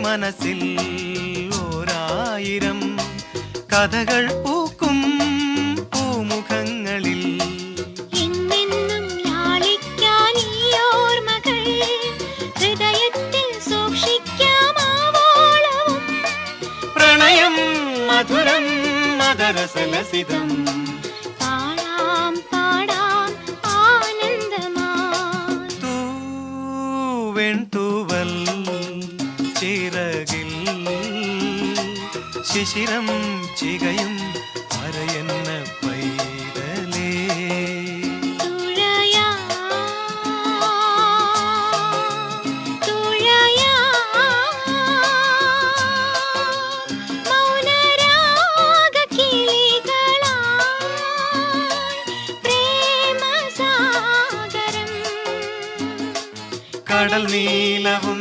മനസ്സിൽ ഓരായിരം കഥകൾ പൂക്കും പൂമുഖങ്ങളിൽ എന്നെന്നും ലാളിക്കാൻ ഈ ഓർമ്മകൾ ഹൃദയത്തിൽ സൂക്ഷിക്കാമാവോളവും പ്രണയം മധുരം മദരസലസിതം പാടാം പാടാം ആനന്ദമായി തൂവൽ ചിറകിൽ ശിശിരം ചികയും അരയന്ന പൈതലേ തുഴയാ തുഴയാ മൗനരാഗ കിളികളായി പ്രേമസാഗരം കടൽ നീലവും